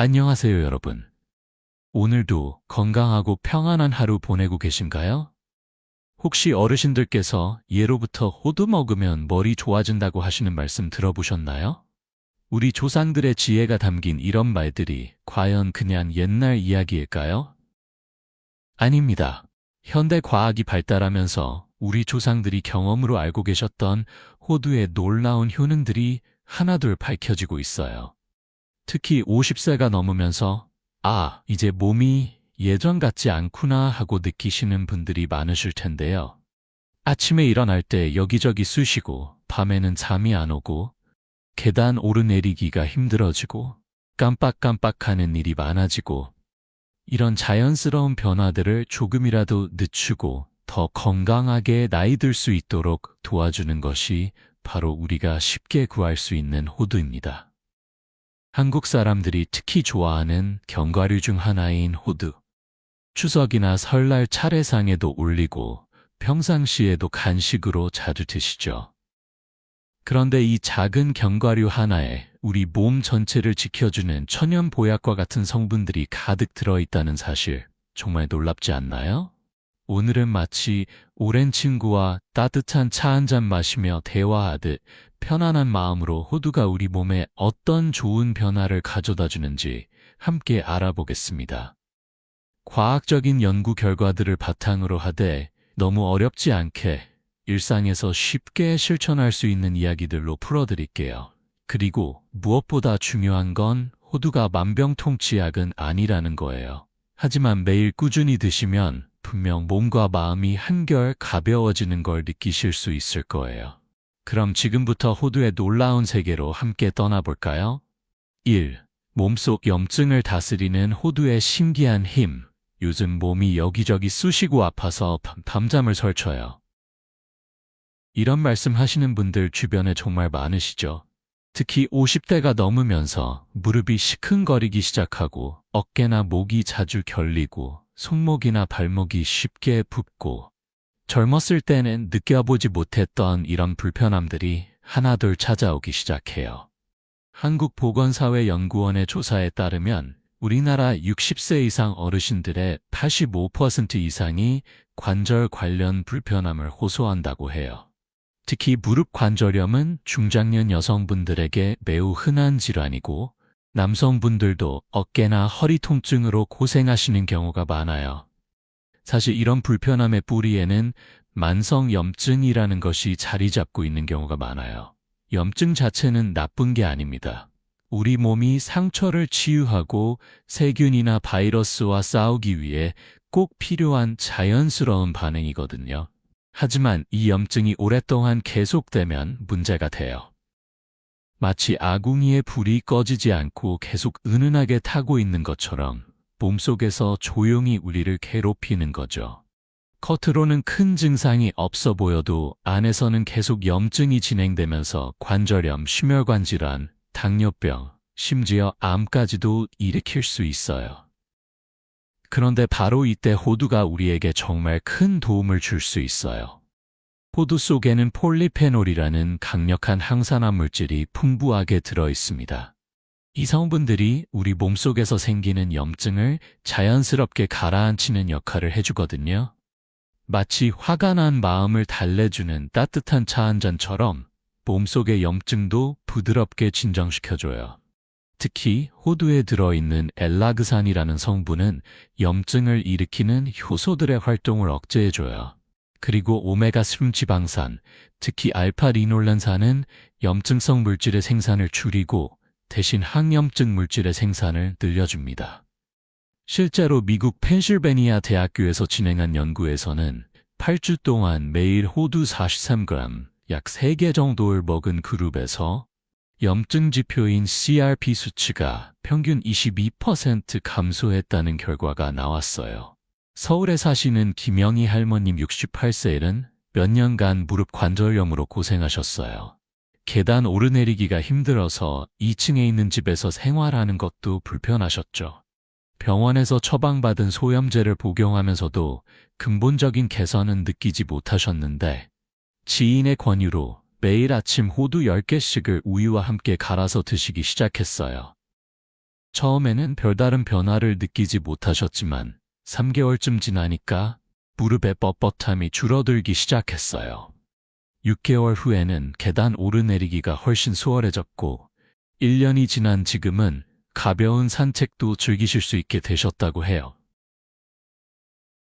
안녕하세요, 여러분. 오늘도 건강하고 평안한 하루 보내고 계신가요? 혹시 어르신들께서 예로부터 호두 먹으면 머리 좋아진다고 하시는 말씀 들어보셨나요? 우리 조상들의 지혜가 담긴 이런 말들이 과연 그냥 옛날 이야기일까요? 아닙니다. 현대 과학이 발달하면서 우리 조상들이 경험으로 알고 계셨던 호두의 놀라운 효능들이 하나둘 밝혀지고 있어요. 특히 50세가 넘으면서 이제 몸이 예전 같지 않구나 하고 느끼시는 분들이 많으실 텐데요. 아침에 일어날 때 여기저기 쑤시고 밤에는 잠이 안 오고 계단 오르내리기가 힘들어지고 깜빡깜빡하는 일이 많아지고 이런 자연스러운 변화들을 조금이라도 늦추고 더 건강하게 나이 들 수 있도록 도와주는 것이 바로 우리가 쉽게 구할 수 있는 호두입니다. 한국 사람들이 특히 좋아하는 견과류 중 하나인 호두. 추석이나 설날 차례상에도 올리고 평상시에도 간식으로 자주 드시죠. 그런데 이 작은 견과류 하나에 우리 몸 전체를 지켜주는 천연 보약과 같은 성분들이 가득 들어있다는 사실 정말 놀랍지 않나요? 오늘은 마치 오랜 친구와 따뜻한 차 한 잔 마시며 대화하듯 편안한 마음으로 호두가 우리 몸에 어떤 좋은 변화를 가져다 주는지 함께 알아보겠습니다. 과학적인 연구 결과들을 바탕으로 하되 너무 어렵지 않게 일상에서 쉽게 실천할 수 있는 이야기들로 풀어드릴게요. 그리고 무엇보다 중요한 건 호두가 만병통치약은 아니라는 거예요. 하지만 매일 꾸준히 드시면 분명 몸과 마음이 한결 가벼워지는 걸 느끼실 수 있을 거예요. 그럼 지금부터 호두의 놀라운 세계로 함께 떠나볼까요? 1. 몸속 염증을 다스리는 호두의 신기한 힘. 요즘 몸이 여기저기 쑤시고 아파서 밤잠을 설쳐요. 이런 말씀 하시는 분들 주변에 정말 많으시죠? 특히 50대가 넘으면서 무릎이 시큰거리기 시작하고 어깨나 목이 자주 결리고 손목이나 발목이 쉽게 붓고 젊었을 때는 느껴보지 못했던 이런 불편함들이 하나둘 찾아오기 시작해요. 한국보건사회연구원의 조사에 따르면 우리나라 60세 이상 어르신들의 85% 이상이 관절 관련 불편함을 호소한다고 해요. 특히 무릎 관절염은 중장년 여성분들에게 매우 흔한 질환이고 남성분들도 어깨나 허리 통증으로 고생하시는 경우가 많아요. 사실 이런 불편함의 뿌리에는 만성염증이라는 것이 자리 잡고 있는 경우가 많아요. 염증 자체는 나쁜 게 아닙니다. 우리 몸이 상처를 치유하고 세균이나 바이러스와 싸우기 위해 꼭 필요한 자연스러운 반응이거든요. 하지만 이 염증이 오랫동안 계속되면 문제가 돼요. 마치 아궁이의 불이 꺼지지 않고 계속 은은하게 타고 있는 것처럼 몸속에서 조용히 우리를 괴롭히는 거죠. 겉으로는 큰 증상이 없어 보여도 안에서는 계속 염증이 진행되면서 관절염, 심혈관 질환, 당뇨병, 심지어 암까지도 일으킬 수 있어요. 그런데 바로 이때 호두가 우리에게 정말 큰 도움을 줄 수 있어요. 호두 속에는 폴리페놀이라는 강력한 항산화 물질이 풍부하게 들어 있습니다. 이 성분들이 우리 몸속에서 생기는 염증을 자연스럽게 가라앉히는 역할을 해주거든요. 마치 화가 난 마음을 달래주는 따뜻한 차 한 잔처럼 몸속의 염증도 부드럽게 진정시켜줘요. 특히 호두에 들어있는 엘라그산이라는 성분은 염증을 일으키는 효소들의 활동을 억제해줘요. 그리고 오메가3 지방산, 특히 알파리놀렌산은 염증성 물질의 생산을 줄이고 대신 항염증 물질의 생산을 늘려줍니다. 실제로 미국 펜실베니아 대학교에서 진행한 연구에서는 8주 동안 매일 호두 43g, 약 3개 정도를 먹은 그룹에서 염증 지표인 CRP 수치가 평균 22% 감소했다는 결과가 나왔어요. 서울에 사시는 김영희 할머님 68세는 몇 년간 무릎 관절염으로 고생하셨어요. 계단 오르내리기가 힘들어서 2층에 있는 집에서 생활하는 것도 불편하셨죠. 병원에서 처방받은 소염제를 복용하면서도 근본적인 개선은 느끼지 못하셨는데 지인의 권유로 매일 아침 호두 10개씩을 우유와 함께 갈아서 드시기 시작했어요. 처음에는 별다른 변화를 느끼지 못하셨지만 3개월쯤 지나니까 무릎의 뻣뻣함이 줄어들기 시작했어요. 6개월 후에는 계단 오르내리기가 훨씬 수월해졌고 1년이 지난 지금은 가벼운 산책도 즐기실 수 있게 되셨다고 해요.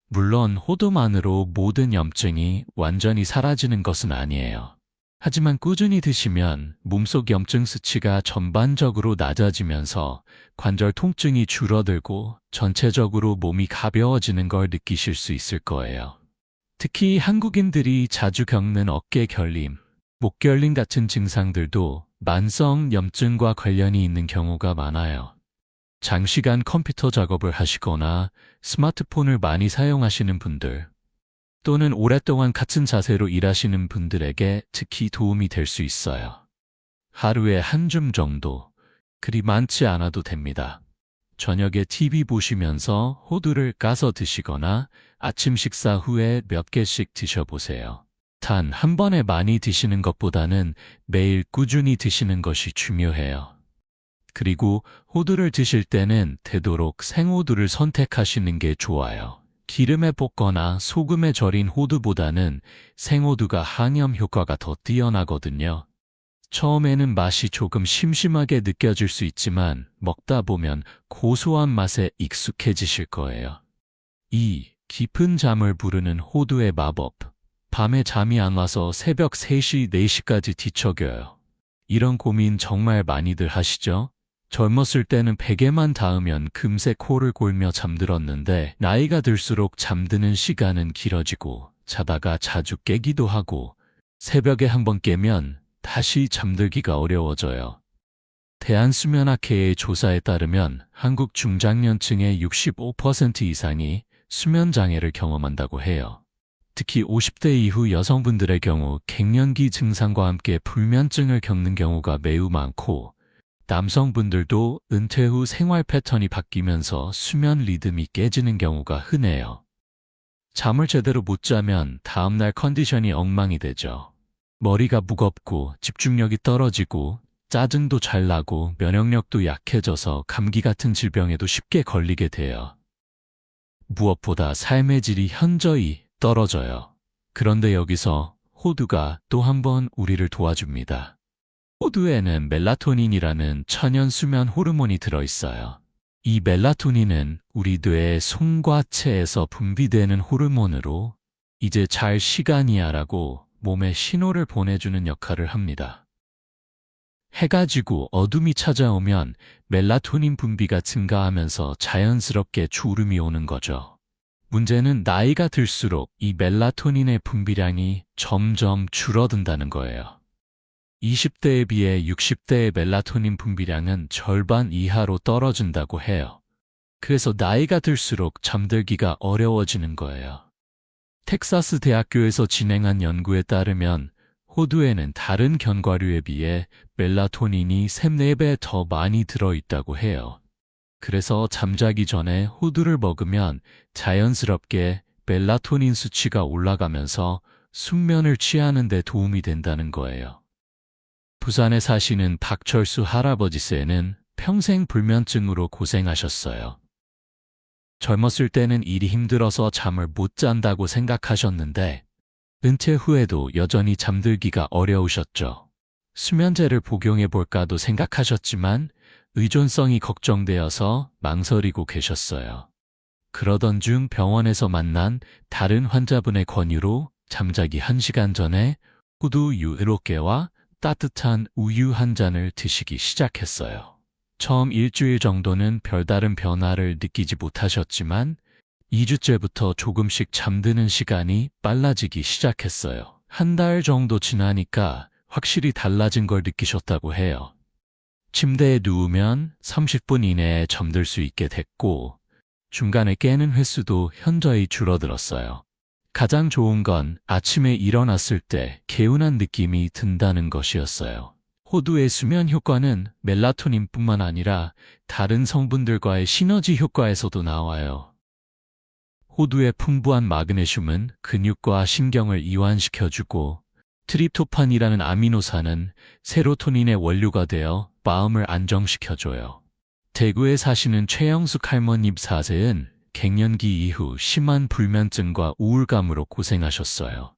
물론 호두만으로 모든 염증이 완전히 사라지는 것은 아니에요. 하지만 꾸준히 드시면 몸속 염증 수치가 전반적으로 낮아지면서 관절 통증이 줄어들고 전체적으로 몸이 가벼워지는 걸 느끼실 수 있을 거예요. 특히 한국인들이 자주 겪는 어깨 결림, 목 결림 같은 증상들도 만성 염증과 관련이 있는 경우가 많아요. 장시간 컴퓨터 작업을 하시거나 스마트폰을 많이 사용하시는 분들, 또는 오랫동안 같은 자세로 일하시는 분들에게 특히 도움이 될 수 있어요. 하루에 한 줌 정도, 그리 많지 않아도 됩니다. 저녁에 TV 보시면서 호두를 까서 드시거나 아침 식사 후에 몇 개씩 드셔보세요. 단 한 번에 많이 드시는 것보다는 매일 꾸준히 드시는 것이 중요해요. 그리고 호두를 드실 때는 되도록 생호두를 선택하시는 게 좋아요. 기름에 볶거나 소금에 절인 호두보다는 생호두가 항염 효과가 더 뛰어나거든요. 처음에는 맛이 조금 심심하게 느껴질 수 있지만 먹다 보면 고소한 맛에 익숙해지실 거예요. 2. 깊은 잠을 부르는 호두의 마법. 밤에 잠이 안 와서 새벽 3시, 4시까지 뒤척여요. 이런 고민 정말 많이들 하시죠? 젊었을 때는 베개만 닿으면 금세 코를 골며 잠들었는데 나이가 들수록 잠드는 시간은 길어지고 자다가 자주 깨기도 하고 새벽에 한번 깨면 다시 잠들기가 어려워져요. 대한수면학회의 조사에 따르면 한국 중장년층의 65% 이상이 수면장애를 경험한다고 해요. 특히 50대 이후 여성분들의 경우 갱년기 증상과 함께 불면증을 겪는 경우가 매우 많고 남성분들도 은퇴 후 생활 패턴이 바뀌면서 수면 리듬이 깨지는 경우가 흔해요. 잠을 제대로 못 자면 다음날 컨디션이 엉망이 되죠. 머리가 무겁고 집중력이 떨어지고 짜증도 잘 나고 면역력도 약해져서 감기 같은 질병에도 쉽게 걸리게 돼요. 무엇보다 삶의 질이 현저히 떨어져요. 그런데 여기서 호두가 또 한 번 우리를 도와줍니다. 호두에는 멜라토닌이라는 천연 수면 호르몬이 들어있어요. 이 멜라토닌은 우리 뇌의 손과 체에서 분비되는 호르몬으로 이제 잘 시간이야 라고 몸에 신호를 보내주는 역할을 합니다. 해가 지고 어둠이 찾아오면 멜라토닌 분비가 증가하면서 자연스럽게 졸음이 오는 거죠. 문제는 나이가 들수록 이 멜라토닌의 분비량이 점점 줄어든다는 거예요. 20대에 비해 60대의 멜라토닌 분비량은 절반 이하로 떨어진다고 해요. 그래서 나이가 들수록 잠들기가 어려워지는 거예요. 텍사스 대학교에서 진행한 연구에 따르면 호두에는 다른 견과류에 비해 멜라토닌이 3~4배 더 많이 들어있다고 해요. 그래서 잠자기 전에 호두를 먹으면 자연스럽게 멜라토닌 수치가 올라가면서 숙면을 취하는 데 도움이 된다는 거예요. 부산에 사시는 박철수 할아버지세는 평생 불면증으로 고생하셨어요. 젊었을 때는 일이 힘들어서 잠을 못 잔다고 생각하셨는데 은퇴 후에도 여전히 잠들기가 어려우셨죠. 수면제를 복용해 볼까도 생각하셨지만 의존성이 걱정되어서 망설이고 계셨어요. 그러던 중 병원에서 만난 다른 환자분의 권유로 잠자기 1시간 전에 호두 7개와 따뜻한 우유 한 잔을 드시기 시작했어요. 처음 일주일 정도는 별다른 변화를 느끼지 못하셨지만 2주째부터 조금씩 잠드는 시간이 빨라지기 시작했어요. 한 달 정도 지나니까 확실히 달라진 걸 느끼셨다고 해요. 침대에 누우면 30분 이내에 잠들 수 있게 됐고 중간에 깨는 횟수도 현저히 줄어들었어요. 가장 좋은 건 아침에 일어났을 때 개운한 느낌이 든다는 것이었어요. 호두의 수면 효과는 멜라토닌뿐만 아니라 다른 성분들과의 시너지 효과에서도 나와요. 호두의 풍부한 마그네슘은 근육과 신경을 이완시켜주고 트립토판이라는 아미노산은 세로토닌의 원료가 되어 마음을 안정시켜줘요. 대구에 사시는 최영숙 할머님 4세는 갱년기 이후 심한 불면증과 우울감으로 고생하셨어요.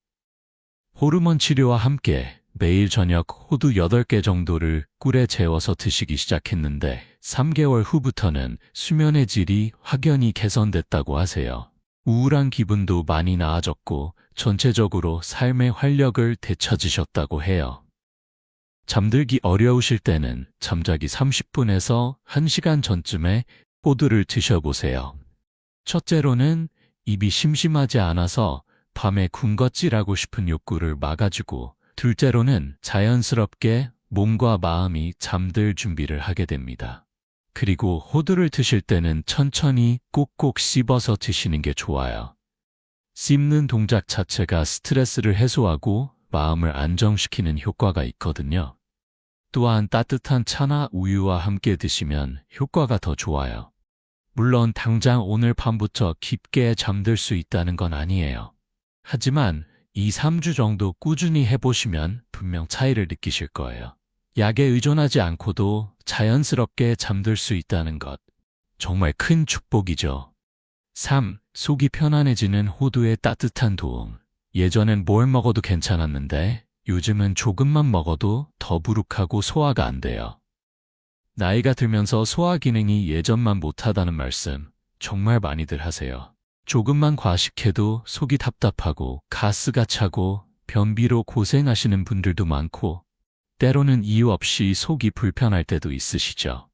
호르몬 치료와 함께 매일 저녁 호두 8개 정도를 꿀에 재워서 드시기 시작했는데 3개월 후부터는 수면의 질이 확연히 개선됐다고 하세요. 우울한 기분도 많이 나아졌고 전체적으로 삶의 활력을 되찾으셨다고 해요. 잠들기 어려우실 때는 잠자기 30분에서 1시간 전쯤에 호두를 드셔보세요. 첫째로는 입이 심심하지 않아서 밤에 군것질하고 싶은 욕구를 막아주고, 둘째로는 자연스럽게 몸과 마음이 잠들 준비를 하게 됩니다. 그리고 호두를 드실 때는 천천히 꼭꼭 씹어서 드시는 게 좋아요. 씹는 동작 자체가 스트레스를 해소하고 마음을 안정시키는 효과가 있거든요. 또한 따뜻한 차나 우유와 함께 드시면 효과가 더 좋아요. 물론 당장 오늘 밤부터 깊게 잠들 수 있다는 건 아니에요. 하지만 2, 3주 정도 꾸준히 해보시면 분명 차이를 느끼실 거예요. 약에 의존하지 않고도 자연스럽게 잠들 수 있다는 것, 정말 큰 축복이죠. 3. 속이 편안해지는 호두의 따뜻한 도움. 예전엔 뭘 먹어도 괜찮았는데 요즘은 조금만 먹어도 더부룩하고 소화가 안 돼요. 나이가 들면서 소화 기능이 예전만 못하다는 말씀 정말 많이들 하세요. 조금만 과식해도 속이 답답하고 가스가 차고 변비로 고생하시는 분들도 많고, 때로는 이유 없이 속이 불편할 때도 있으시죠.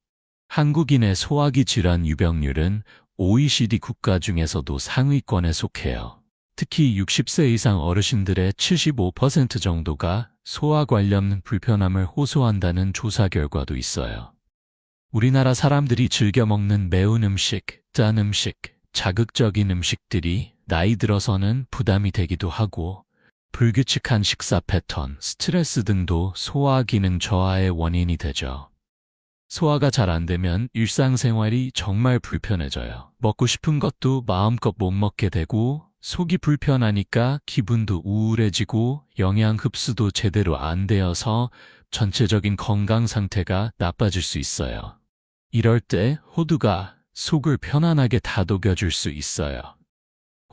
한국인의 소화기 질환 유병률은 OECD 국가 중에서도 상위권에 속해요. 특히 60세 이상 어르신들의 75% 정도가 소화 관련 불편함을 호소한다는 조사 결과도 있어요. 우리나라 사람들이 즐겨 먹는 매운 음식, 짠 음식, 자극적인 음식들이 나이 들어서는 부담이 되기도 하고, 불규칙한 식사 패턴, 스트레스 등도 소화 기능 저하의 원인이 되죠. 소화가 잘 안 되면 일상생활이 정말 불편해져요. 먹고 싶은 것도 마음껏 못 먹게 되고, 속이 불편하니까 기분도 우울해지고 영양 흡수도 제대로 안 되어서 전체적인 건강 상태가 나빠질 수 있어요. 이럴 때 호두가 속을 편안하게 다독여줄 수 있어요.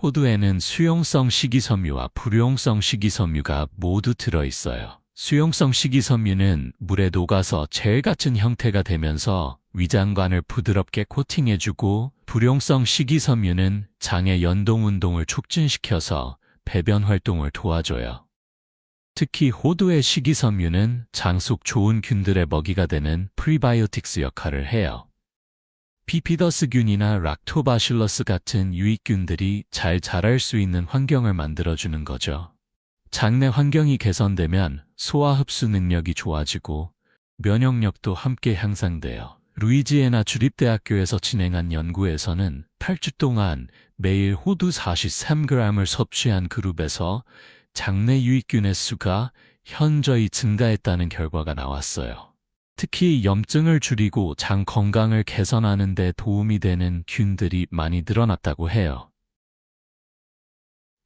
호두에는 수용성 식이섬유와 불용성 식이섬유가 모두 들어있어요. 수용성 식이섬유는 물에 녹아서 젤 같은 형태가 되면서 위장관을 부드럽게 코팅해주고, 불용성 식이섬유는 장의 연동 운동을 촉진시켜서 배변 활동을 도와줘요. 특히 호두의 식이섬유는 장 속 좋은 균들의 먹이가 되는 프리바이오틱스 역할을 해요. 비피더스균이나 락토바실러스 같은 유익균들이 잘 자랄 수 있는 환경을 만들어주는 거죠. 장내 환경이 개선되면 소화 흡수 능력이 좋아지고 면역력도 함께 향상돼요. 루이지애나 주립대학교에서 진행한 연구에서는 8주 동안 매일 호두 43g을 섭취한 그룹에서 장내 유익균의 수가 현저히 증가했다는 결과가 나왔어요. 특히 염증을 줄이고 장 건강을 개선하는 데 도움이 되는 균들이 많이 늘어났다고 해요.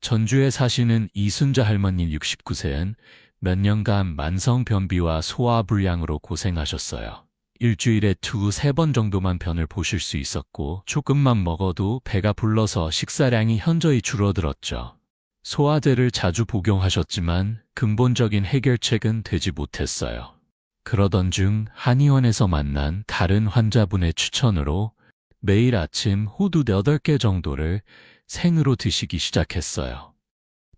전주에 사시는 이순자 할머니 69세는 몇 년간 만성 변비와 소화 불량으로 고생하셨어요. 일주일에 2-3번 정도만 변을 보실 수 있었고, 조금만 먹어도 배가 불러서 식사량이 현저히 줄어들었죠. 소화제를 자주 복용하셨지만 근본적인 해결책은 되지 못했어요. 그러던 중 한의원에서 만난 다른 환자분의 추천으로 매일 아침 호두 8개 정도를 생으로 드시기 시작했어요.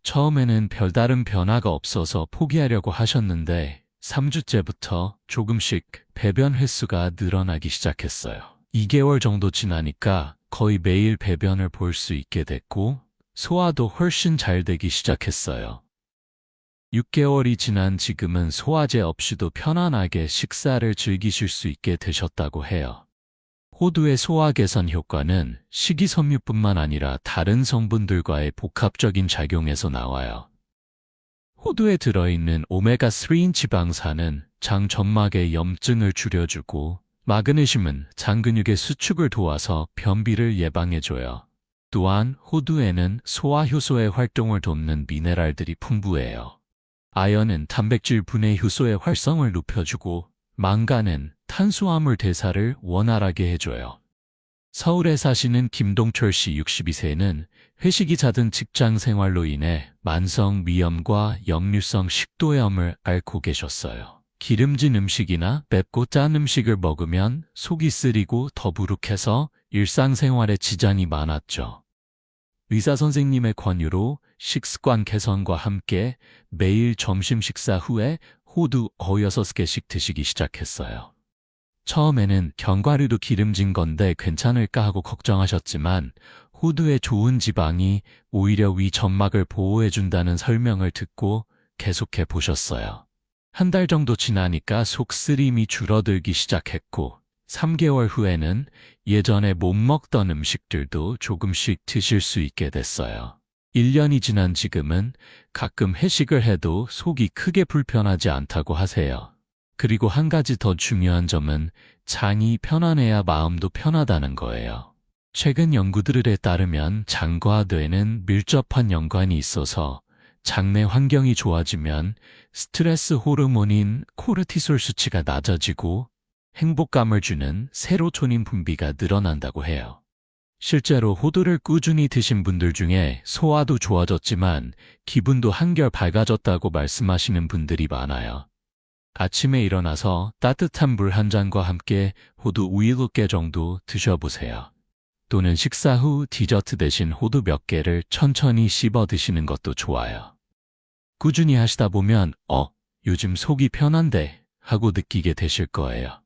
처음에는 별다른 변화가 없어서 포기하려고 하셨는데 3주째부터 조금씩 배변 횟수가 늘어나기 시작했어요. 2개월 정도 지나니까 거의 매일 배변을 볼 수 있게 됐고, 소화도 훨씬 잘 되기 시작했어요. 6개월이 지난 지금은 소화제 없이도 편안하게 식사를 즐기실 수 있게 되셨다고 해요. 호두의 소화 개선 효과는 식이섬유뿐만 아니라 다른 성분들과의 복합적인 작용에서 나와요. 호두에 들어있는 오메가3인 지방산은 장 점막의 염증을 줄여주고, 마그네슘은 장 근육의 수축을 도와서 변비를 예방해줘요. 또한 호두에는 소화 효소의 활동을 돕는 미네랄들이 풍부해요. 아연은 단백질 분해 효소의 활성을 높여주고, 망간은 탄수화물 대사를 원활하게 해줘요. 서울에 사시는 김동철 씨 62세는 회식이 잦은 직장 생활로 인해 만성 위염과 역류성 식도염을 앓고 계셨어요. 기름진 음식이나 맵고 짠 음식을 먹으면 속이 쓰리고 더부룩해서 일상생활에 지장이 많았죠. 의사 선생님의 권유로 식습관 개선과 함께 매일 점심 식사 후에 호두 6개씩 드시기 시작했어요. 처음에는 견과류도 기름진 건데 괜찮을까 하고 걱정하셨지만 호두의 좋은 지방이 오히려 위 점막을 보호해준다는 설명을 듣고 계속해 보셨어요. 한 달 정도 지나니까 속쓰림이 줄어들기 시작했고 3개월 후에는 예전에 못 먹던 음식들도 조금씩 드실 수 있게 됐어요. 1년이 지난 지금은 가끔 회식을 해도 속이 크게 불편하지 않다고 하세요. 그리고 한 가지 더 중요한 점은 장이 편안해야 마음도 편하다는 거예요. 최근 연구들에 따르면 장과 뇌는 밀접한 연관이 있어서 장내 환경이 좋아지면 스트레스 호르몬인 코르티솔 수치가 낮아지고 행복감을 주는 세로토닌 분비가 늘어난다고 해요. 실제로 호두를 꾸준히 드신 분들 중에 소화도 좋아졌지만 기분도 한결 밝아졌다고 말씀하시는 분들이 많아요. 아침에 일어나서 따뜻한 물 한 잔과 함께 호두 7개 정도 드셔보세요. 또는 식사 후 디저트 대신 호두 몇 개를 천천히 씹어 드시는 것도 좋아요. 꾸준히 하시다 보면 요즘 속이 편한데 하고 느끼게 되실 거예요.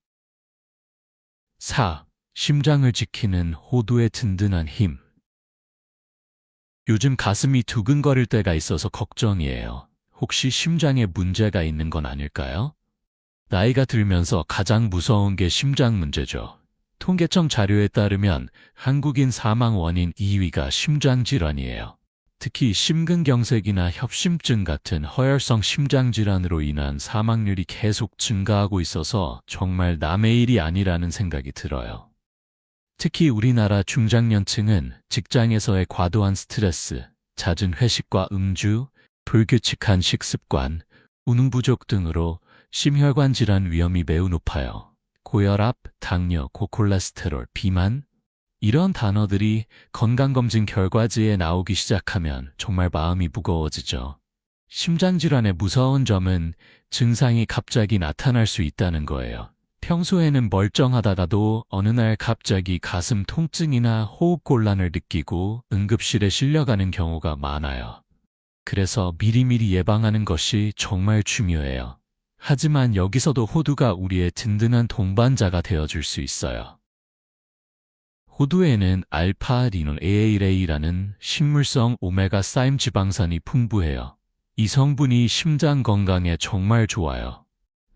4. 심장을 지키는 호두의 든든한 힘. 요즘 가슴이 두근거릴 때가 있어서 걱정이에요. 혹시 심장에 문제가 있는 건 아닐까요? 나이가 들면서 가장 무서운 게 심장 문제죠. 통계청 자료에 따르면 한국인 사망 원인 2위가 심장질환이에요. 특히 심근경색이나 협심증 같은 허혈성 심장질환으로 인한 사망률이 계속 증가하고 있어서 정말 남의 일이 아니라는 생각이 들어요. 특히 우리나라 중장년층은 직장에서의 과도한 스트레스, 잦은 회식과 음주, 불규칙한 식습관, 운동 부족 등으로 심혈관 질환 위험이 매우 높아요. 고혈압, 당뇨, 고콜레스테롤, 비만 이런 단어들이 건강검진 결과지에 나오기 시작하면 정말 마음이 무거워지죠. 심장질환의 무서운 점은 증상이 갑자기 나타날 수 있다는 거예요. 평소에는 멀쩡하다가도 어느 날 갑자기 가슴 통증이나 호흡곤란을 느끼고 응급실에 실려가는 경우가 많아요. 그래서 미리미리 예방하는 것이 정말 중요해요. 하지만 여기서도 호두가 우리의 든든한 동반자가 되어줄 수 있어요. 호두에는 알파-리노에일A라는 식물성 오메가3 지방산이 풍부해요. 이 성분이 심장 건강에 정말 좋아요.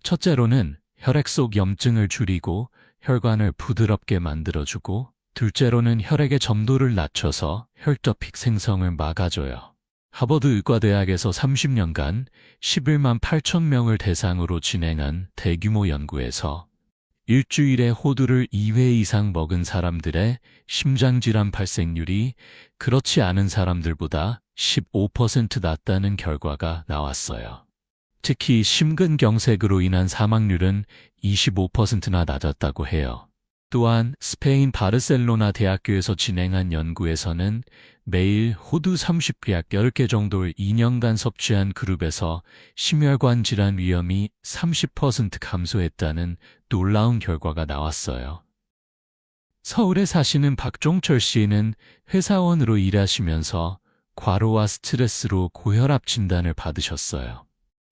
첫째로는 혈액 속 염증을 줄이고 혈관을 부드럽게 만들어주고, 둘째로는 혈액의 점도를 낮춰서 혈토픽 생성을 막아줘요. 하버드 의과대학에서 30년간 11만 8천 명을 대상으로 진행한 대규모 연구에서 일주일에 호두를 2회 이상 먹은 사람들의 심장질환 발생률이 그렇지 않은 사람들보다 15% 낮다는 결과가 나왔어요. 특히 심근경색으로 인한 사망률은 25%나 낮았다고 해요. 또한 스페인 바르셀로나 대학교에서 진행한 연구에서는 매일 호두 30약 10개 정도를 2년간 섭취한 그룹에서 심혈관 질환 위험이 30% 감소했다는 놀라운 결과가 나왔어요. 서울에 사시는 박종철 씨는 회사원으로 일하시면서 과로와 스트레스로 고혈압 진단을 받으셨어요.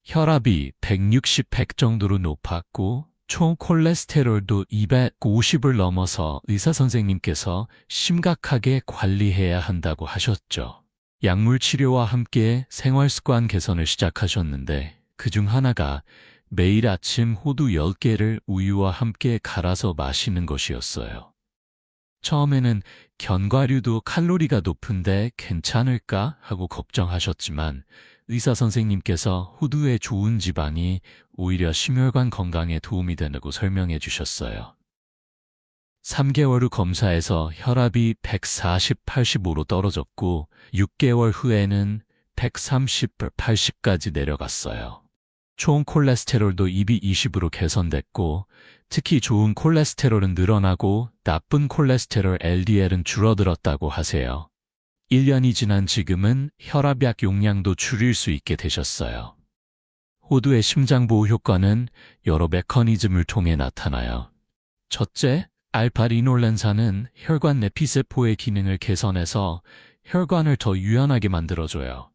혈압이 160, 100 정도로 높았고 총 콜레스테롤도 250을 넘어서 의사 선생님께서 심각하게 관리해야 한다고 하셨죠. 약물 치료와 함께 생활습관 개선을 시작하셨는데 그중 하나가 매일 아침 호두 10개를 우유와 함께 갈아서 마시는 것이었어요. 처음에는 견과류도 칼로리가 높은데 괜찮을까 하고 걱정하셨지만 의사 선생님께서 호두의 좋은 지방이 오히려 심혈관 건강에 도움이 된다고 설명해 주셨어요. 3개월 후 검사에서 혈압이 140, 85로 떨어졌고 6개월 후에는 130, 80까지 내려갔어요. 총 콜레스테롤도 220으로 개선됐고 특히 좋은 콜레스테롤은 늘어나고 나쁜 콜레스테롤 LDL은 줄어들었다고 하세요. 1년이 지난 지금은 혈압약 용량도 줄일 수 있게 되셨어요. 호두의 심장보호 효과는 여러 메커니즘을 통해 나타나요. 첫째, 알파리놀렌산은 혈관 내피세포의 기능을 개선해서 혈관을 더 유연하게 만들어줘요.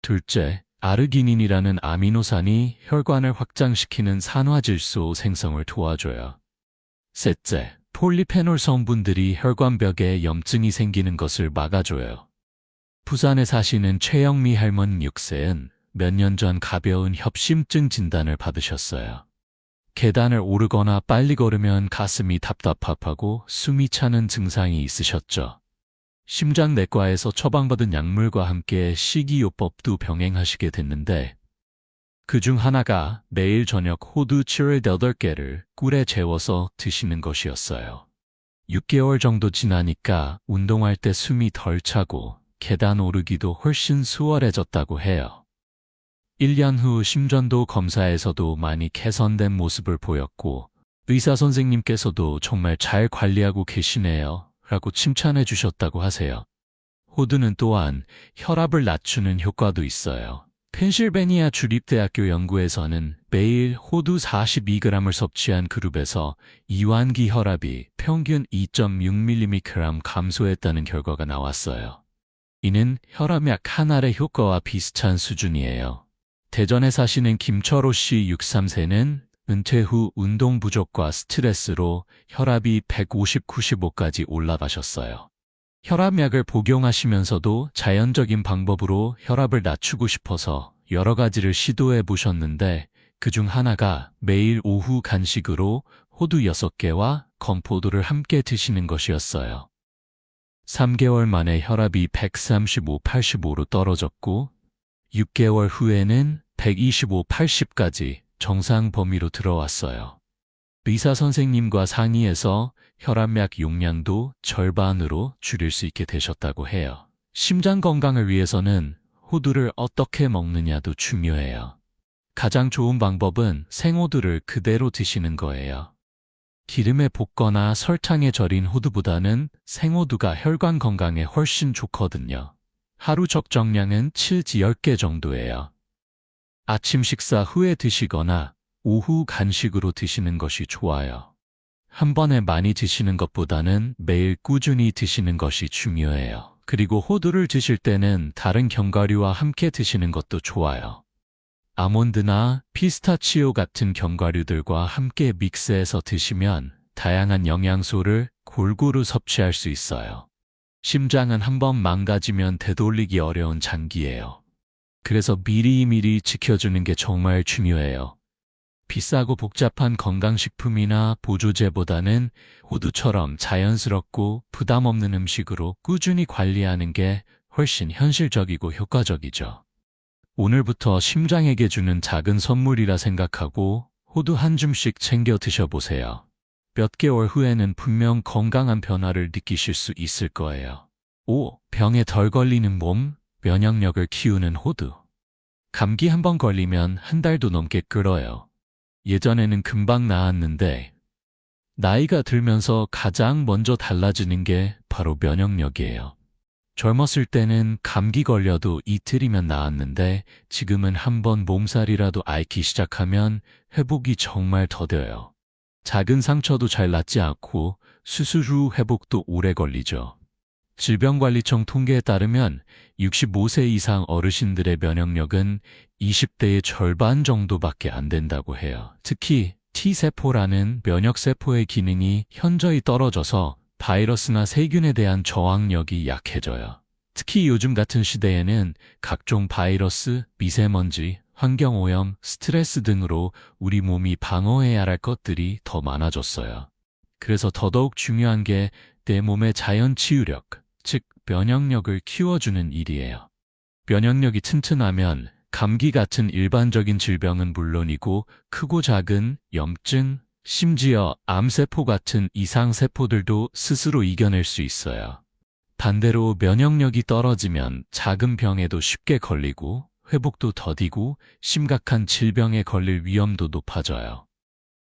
둘째, 아르기닌이라는 아미노산이 혈관을 확장시키는 산화질소 생성을 도와줘요. 셋째, 폴리페놀 성분들이 혈관벽에 염증이 생기는 것을 막아줘요. 부산에 사시는 최영미 할머니 6세는 몇 년 전 가벼운 협심증 진단을 받으셨어요. 계단을 오르거나 빨리 걸으면 가슴이 답답하고 숨이 차는 증상이 있으셨죠. 심장내과에서 처방받은 약물과 함께 식이요법도 병행하시게 됐는데 그중 하나가 매일 저녁 호두 78개를 꿀에 재워서 드시는 것이었어요. 6개월 정도 지나니까 운동할 때 숨이 덜 차고 계단 오르기도 훨씬 수월해졌다고 해요. 1년 후 심전도 검사에서도 많이 개선된 모습을 보였고 의사 선생님께서도 정말 잘 관리하고 계시네요 라고 칭찬해 주셨다고 하세요. 호두는 또한 혈압을 낮추는 효과도 있어요. 펜실베니아 주립대학교 연구에서는 매일 호두 42g을 섭취한 그룹에서 이완기 혈압이 평균 2.6mg 감소했다는 결과가 나왔어요. 이는 혈압약 한 알의 효과와 비슷한 수준이에요. 대전에 사시는 김철호 씨 63세는 은퇴 후 운동 부족과 스트레스로 혈압이 150/95까지 올라가셨어요. 혈압약을 복용하시면서도 자연적인 방법으로 혈압을 낮추고 싶어서 여러 가지를 시도해 보셨는데 그중 하나가 매일 오후 간식으로 호두 6개와 건포도를 함께 드시는 것이었어요. 3개월 만에 혈압이 135/85로 떨어졌고 6개월 후에는 125/80까지 정상 범위로 들어왔어요. 의사 선생님과 상의해서 혈압약 용량도 절반으로 줄일 수 있게 되셨다고 해요. 심장 건강을 위해서는 호두를 어떻게 먹느냐도 중요해요. 가장 좋은 방법은 생호두를 그대로 드시는 거예요. 기름에 볶거나 설탕에 절인 호두보다는 생호두가 혈관 건강에 훨씬 좋거든요. 하루 적정량은 7-10개 정도예요. 아침 식사 후에 드시거나 오후 간식으로 드시는 것이 좋아요. 한 번에 많이 드시는 것보다는 매일 꾸준히 드시는 것이 중요해요. 그리고 호두를 드실 때는 다른 견과류와 함께 드시는 것도 좋아요. 아몬드나 피스타치오 같은 견과류들과 함께 믹스해서 드시면 다양한 영양소를 골고루 섭취할 수 있어요. 심장은 한번 망가지면 되돌리기 어려운 장기예요. 그래서 미리미리 지켜주는 게 정말 중요해요. 비싸고 복잡한 건강식품이나 보조제보다는 호두처럼 자연스럽고 부담 없는 음식으로 꾸준히 관리하는 게 훨씬 현실적이고 효과적이죠. 오늘부터 심장에게 주는 작은 선물이라 생각하고 호두 한 줌씩 챙겨 드셔보세요. 몇 개월 후에는 분명 건강한 변화를 느끼실 수 있을 거예요. 5. 병에 덜 걸리는 몸, 면역력을 키우는 호두. 감기 한 번 걸리면 한 달도 넘게 끓어요. 예전에는 금방 나았는데 나이가 들면서 가장 먼저 달라지는 게 바로 면역력이에요. 젊었을 때는 감기 걸려도 이틀이면 나았는데 지금은 한 번 몸살이라도 앓기 시작하면 회복이 정말 더뎌요. 작은 상처도 잘 낫지 않고 수술 후 회복도 오래 걸리죠. 질병관리청 통계에 따르면 65세 이상 어르신들의 면역력은 20대의 절반 정도밖에 안 된다고 해요. 특히 T세포라는 면역세포의 기능이 현저히 떨어져서 바이러스나 세균에 대한 저항력이 약해져요. 특히 요즘 같은 시대에는 각종 바이러스, 미세먼지, 환경오염, 스트레스 등으로 우리 몸이 방어해야 할 것들이 더 많아졌어요. 그래서 더더욱 중요한 게 내 몸의 자연 치유력, 즉 면역력을 키워주는 일이에요. 면역력이 튼튼하면 감기 같은 일반적인 질병은 물론이고 크고 작은 염증, 심지어 암세포 같은 이상세포들도 스스로 이겨낼 수 있어요. 반대로 면역력이 떨어지면 작은 병에도 쉽게 걸리고 회복도 더디고 심각한 질병에 걸릴 위험도 높아져요.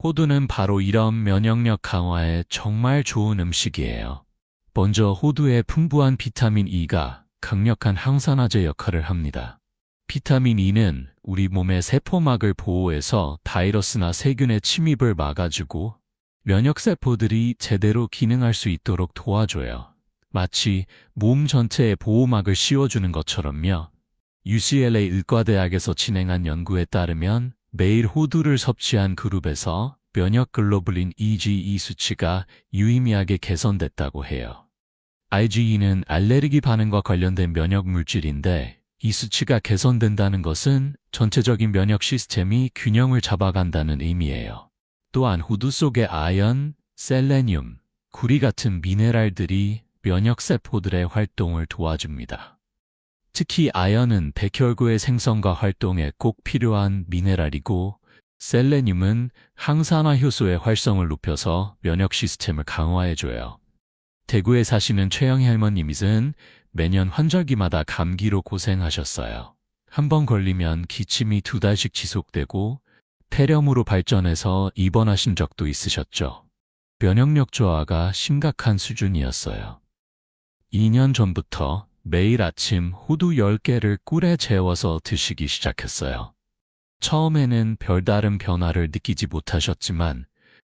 호두는 바로 이런 면역력 강화에 정말 좋은 음식이에요. 먼저 호두의 풍부한 비타민 E가 강력한 항산화제 역할을 합니다. 비타민 E는 우리 몸의 세포막을 보호해서 바이러스나 세균의 침입을 막아주고 면역세포들이 제대로 기능할 수 있도록 도와줘요. 마치 몸 전체에 보호막을 씌워주는 것처럼요. UCLA 의과대학에서 진행한 연구에 따르면 매일 호두를 섭취한 그룹에서 면역 글로불린 IgE 수치가 유의미하게 개선됐다고 해요. IgE는 알레르기 반응과 관련된 면역 물질인데 이 수치가 개선된다는 것은 전체적인 면역 시스템이 균형을 잡아간다는 의미예요. 또한 호두 속의 아연, 셀레늄, 구리 같은 미네랄들이 면역세포들의 활동을 도와줍니다. 특히 아연은 백혈구의 생성과 활동에 꼭 필요한 미네랄이고 셀레늄은 항산화 효소의 활성을 높여서 면역 시스템을 강화해줘요. 대구에 사시는 최영희 할머님은 매년 환절기마다 감기로 고생하셨어요. 한 번 걸리면 기침이 2달씩 지속되고 폐렴으로 발전해서 입원하신 적도 있으셨죠. 면역력 저하가 심각한 수준이었어요. 2년 전부터 매일 아침 호두 10개를 꿀에 재워서 드시기 시작했어요. 처음에는 별다른 변화를 느끼지 못하셨지만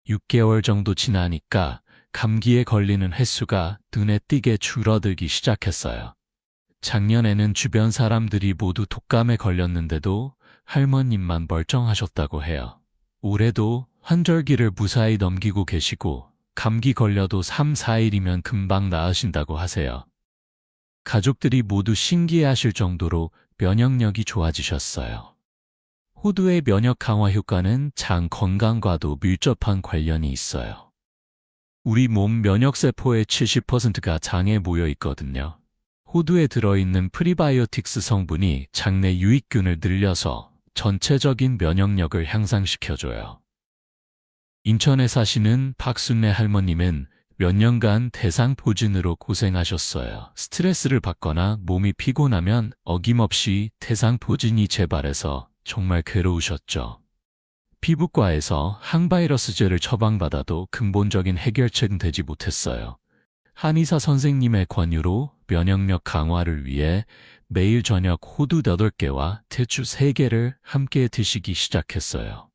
6개월 정도 지나니까 감기에 걸리는 횟수가 눈에 띄게 줄어들기 시작했어요. 작년에는 주변 사람들이 모두 독감에 걸렸는데도 할머님만 멀쩡하셨다고 해요. 올해도 환절기를 무사히 넘기고 계시고 감기 걸려도 3, 4일이면 금방 나으신다고 하세요. 가족들이 모두 신기해하실 정도로 면역력이 좋아지셨어요. 호두의 면역 강화 효과는 장 건강과도 밀접한 관련이 있어요. 우리 몸 면역세포의 70%가 장에 모여 있거든요. 호두에 들어있는 프리바이오틱스 성분이 장내 유익균을 늘려서 전체적인 면역력을 향상시켜줘요. 인천에 사시는 박순례 할머님은 몇 년간 대상포진으로 고생하셨어요. 스트레스를 받거나 몸이 피곤하면 어김없이 대상포진이 재발해서 정말 괴로우셨죠. 피부과에서 항바이러스제를 처방받아도 근본적인 해결책은 되지 못했어요. 한의사 선생님의 권유로 면역력 강화를 위해 매일 저녁 호두 8개와 대추 3개를 함께 드시기 시작했어요.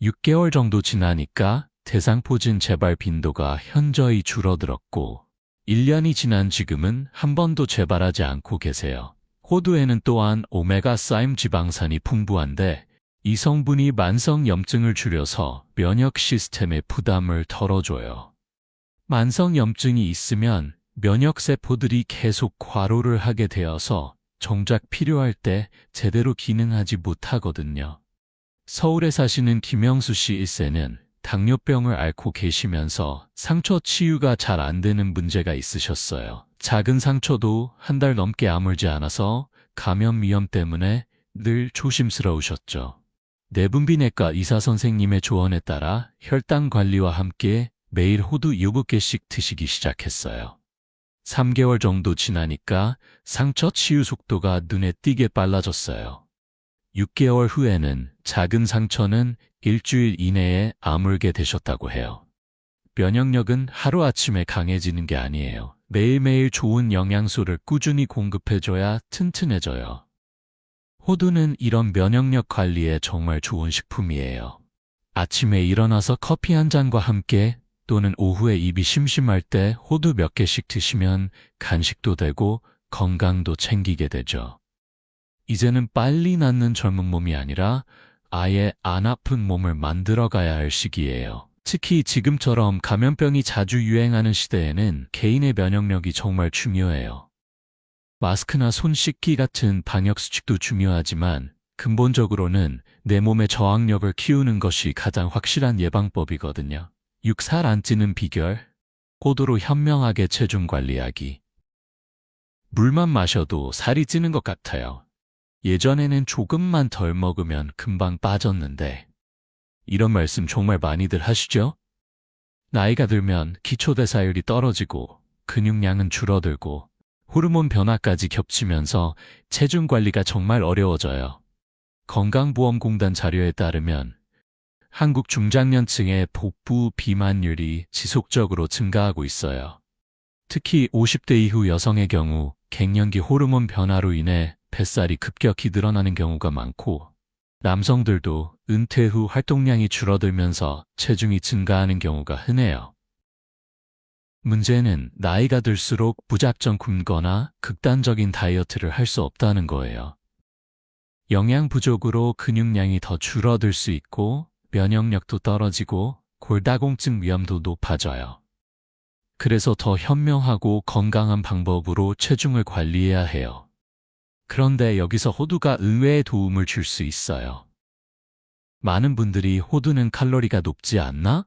6개월 정도 지나니까 대상포진 재발 빈도가 현저히 줄어들었고 1년이 지난 지금은 한 번도 재발하지 않고 계세요. 호두에는 또한 오메가3 지방산이 풍부한데 이 성분이 만성 염증을 줄여서 면역 시스템의 부담을 덜어줘요. 만성 염증이 있으면 면역세포들이 계속 과로를 하게 되어서 정작 필요할 때 제대로 기능하지 못하거든요. 서울에 사시는 김영수 씨 1세는 당뇨병을 앓고 계시면서 상처 치유가 잘 안 되는 문제가 있으셨어요. 작은 상처도 한 달 넘게 아물지 않아서 감염 위험 때문에 늘 조심스러우셨죠. 내분비내과 의사 선생님의 조언에 따라 혈당 관리와 함께 매일 호두 7개씩 드시기 시작했어요. 3개월 정도 지나니까 상처 치유 속도가 눈에 띄게 빨라졌어요. 6개월 후에는 작은 상처는 일주일 이내에 아물게 되셨다고 해요. 면역력은 하루아침에 강해지는 게 아니에요. 매일매일 좋은 영양소를 꾸준히 공급해줘야 튼튼해져요. 호두는 이런 면역력 관리에 정말 좋은 식품이에요. 아침에 일어나서 커피 한 잔과 함께 또는 오후에 입이 심심할 때 호두 몇 개씩 드시면 간식도 되고 건강도 챙기게 되죠. 이제는 빨리 낫는 젊은 몸이 아니라 아예 안 아픈 몸을 만들어가야 할 시기예요. 특히 지금처럼 감염병이 자주 유행하는 시대에는 개인의 면역력이 정말 중요해요. 마스크나 손 씻기 같은 방역수칙도 중요하지만 근본적으로는 내 몸의 저항력을 키우는 것이 가장 확실한 예방법이거든요. 살 안 찌는 비결, 호두로 현명하게 체중 관리하기. 물만 마셔도 살이 찌는 것 같아요. 예전에는 조금만 덜 먹으면 금방 빠졌는데 이런 말씀 정말 많이들 하시죠? 나이가 들면 기초대사율이 떨어지고 근육량은 줄어들고 호르몬 변화까지 겹치면서 체중 관리가 정말 어려워져요. 건강보험공단 자료에 따르면 한국 중장년층의 복부 비만율이 지속적으로 증가하고 있어요. 특히 50대 이후 여성의 경우 갱년기 호르몬 변화로 인해 뱃살이 급격히 늘어나는 경우가 많고, 남성들도 은퇴 후 활동량이 줄어들면서 체중이 증가하는 경우가 흔해요. 문제는 나이가 들수록 무작정 굶거나 극단적인 다이어트를 할 수 없다는 거예요. 영양 부족으로 근육량이 더 줄어들 수 있고 면역력도 떨어지고 골다공증 위험도 높아져요. 그래서 더 현명하고 건강한 방법으로 체중을 관리해야 해요. 그런데 여기서 호두가 의외의 도움을 줄 수 있어요. 많은 분들이 호두는 칼로리가 높지 않나?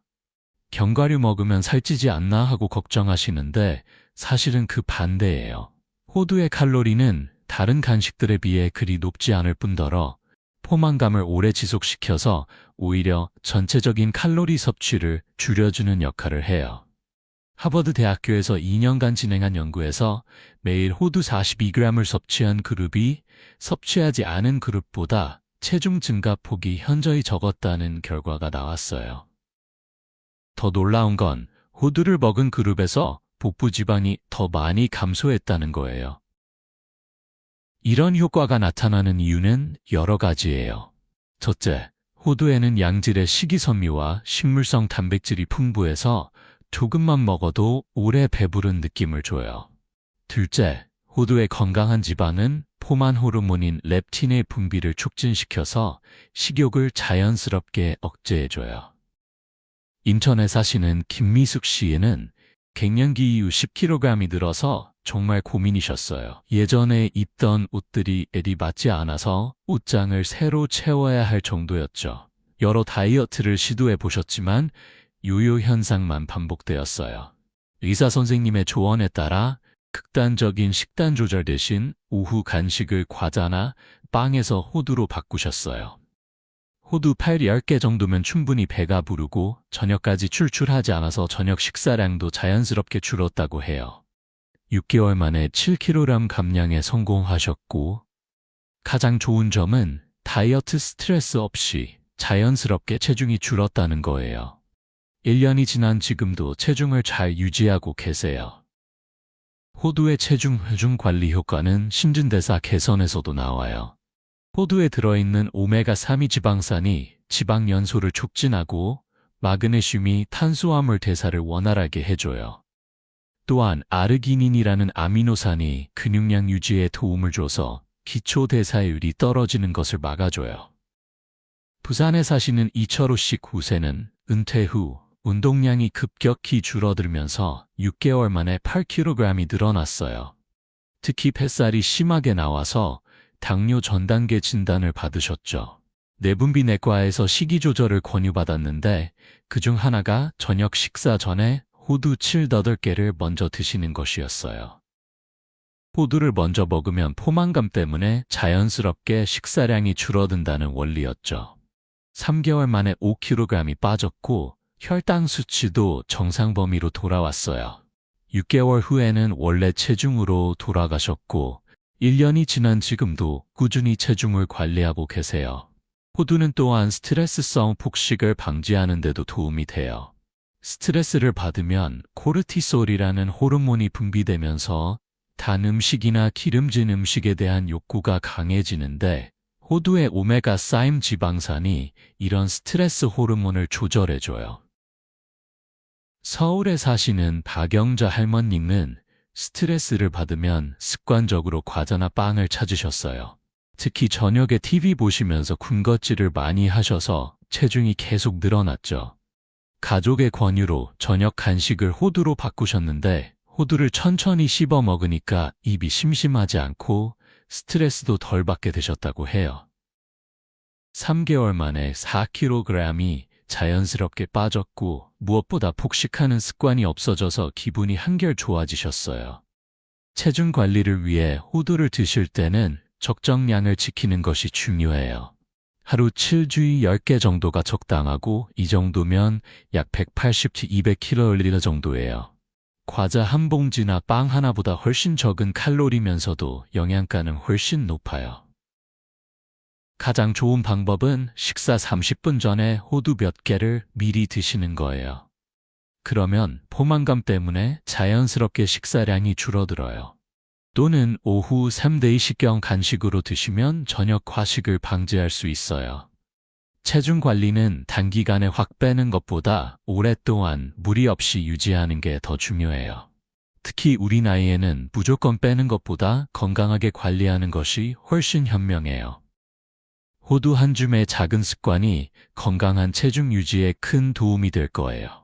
견과류 먹으면 살찌지 않나 하고 걱정하시는데 사실은 그 반대예요. 호두의 칼로리는 다른 간식들에 비해 그리 높지 않을 뿐더러 포만감을 오래 지속시켜서 오히려 전체적인 칼로리 섭취를 줄여주는 역할을 해요. 하버드 대학교에서 2년간 진행한 연구에서 매일 호두 42g을 섭취한 그룹이 섭취하지 않은 그룹보다 체중 증가폭이 현저히 적었다는 결과가 나왔어요. 더 놀라운 건 호두를 먹은 그룹에서 복부 지방이 더 많이 감소했다는 거예요. 이런 효과가 나타나는 이유는 여러 가지예요. 첫째, 호두에는 양질의 식이섬유와 식물성 단백질이 풍부해서 조금만 먹어도 오래 배부른 느낌을 줘요. 둘째, 호두의 건강한 지방은 포만 호르몬인 렙틴의 분비를 촉진시켜서 식욕을 자연스럽게 억제해줘요. 인천에 사시는 김미숙 씨는 갱년기 이후 10kg이 늘어서 정말 고민이셨어요. 예전에 입던 옷들이 애디 맞지 않아서 옷장을 새로 채워야 할 정도였죠. 여러 다이어트를 시도해 보셨지만 요요 현상만 반복되었어요. 의사 선생님의 조언에 따라 극단적인 식단 조절 대신 오후 간식을 과자나 빵에서 호두로 바꾸셨어요. 호두 10개 정도면 충분히 배가 부르고 저녁까지 출출하지 않아서 저녁 식사량도 자연스럽게 줄었다고 해요. 6개월 만에 7kg 감량에 성공하셨고, 가장 좋은 점은 다이어트 스트레스 없이 자연스럽게 체중이 줄었다는 거예요. 1년이 지난 지금도 체중을 잘 유지하고 계세요. 호두의 체중 회중 관리 효과는 신진대사 개선에서도 나와요. 호두에 들어있는 오메가3 지방산이 지방 연소를 촉진하고 마그네슘이 탄수화물 대사를 원활하게 해줘요. 또한 아르기닌이라는 아미노산이 근육량 유지에 도움을 줘서 기초 대사율이 떨어지는 것을 막아줘요. 부산에 사시는 이철호 씨 9세는 은퇴 후 운동량이 급격히 줄어들면서 6개월 만에 8kg이 늘어났어요. 특히 뱃살이 심하게 나와서 당뇨 전 단계 진단을 받으셨죠. 내분비내과에서 식이 조절을 권유받았는데 그중 하나가 저녁 식사 전에 호두 7-8개를 먼저 드시는 것이었어요. 호두를 먼저 먹으면 포만감 때문에 자연스럽게 식사량이 줄어든다는 원리였죠. 3개월 만에 5kg이 빠졌고 혈당 수치도 정상 범위로 돌아왔어요. 6개월 후에는 원래 체중으로 돌아가셨고 1년이 지난 지금도 꾸준히 체중을 관리하고 계세요. 호두는 또한 스트레스성 폭식을 방지하는 데도 도움이 돼요. 스트레스를 받으면 코르티솔이라는 호르몬이 분비되면서 단 음식이나 기름진 음식에 대한 욕구가 강해지는데 호두의 오메가3 지방산이 이런 스트레스 호르몬을 조절해줘요. 서울에 사시는 박영자 할머님은 스트레스를 받으면 습관적으로 과자나 빵을 찾으셨어요. 특히 저녁에 TV 보시면서 군것질을 많이 하셔서 체중이 계속 늘어났죠. 가족의 권유로 저녁 간식을 호두로 바꾸셨는데 호두를 천천히 씹어 먹으니까 입이 심심하지 않고 스트레스도 덜 받게 되셨다고 해요. 3개월 만에 4kg이 자연스럽게 빠졌고 무엇보다 폭식하는 습관이 없어져서 기분이 한결 좋아지셨어요. 체중 관리를 위해 호두를 드실 때는 적정량을 지키는 것이 중요해요. 하루 7주의 10개 정도가 적당하고 이 정도면 약 180-200kcal 정도예요. 과자 한 봉지나 빵 하나보다 훨씬 적은 칼로리면서도 영양가는 훨씬 높아요. 가장 좋은 방법은 식사 30분 전에 호두 몇 개를 미리 드시는 거예요. 그러면 포만감 때문에 자연스럽게 식사량이 줄어들어요. 또는 오후 3-4시경 간식으로 드시면 저녁 과식을 방지할 수 있어요. 체중 관리는 단기간에 확 빼는 것보다 오랫동안 무리 없이 유지하는 게 더 중요해요. 특히 우리 나이에는 무조건 빼는 것보다 건강하게 관리하는 것이 훨씬 현명해요. 호두 한 줌의 작은 습관이 건강한 체중 유지에 큰 도움이 될 거예요.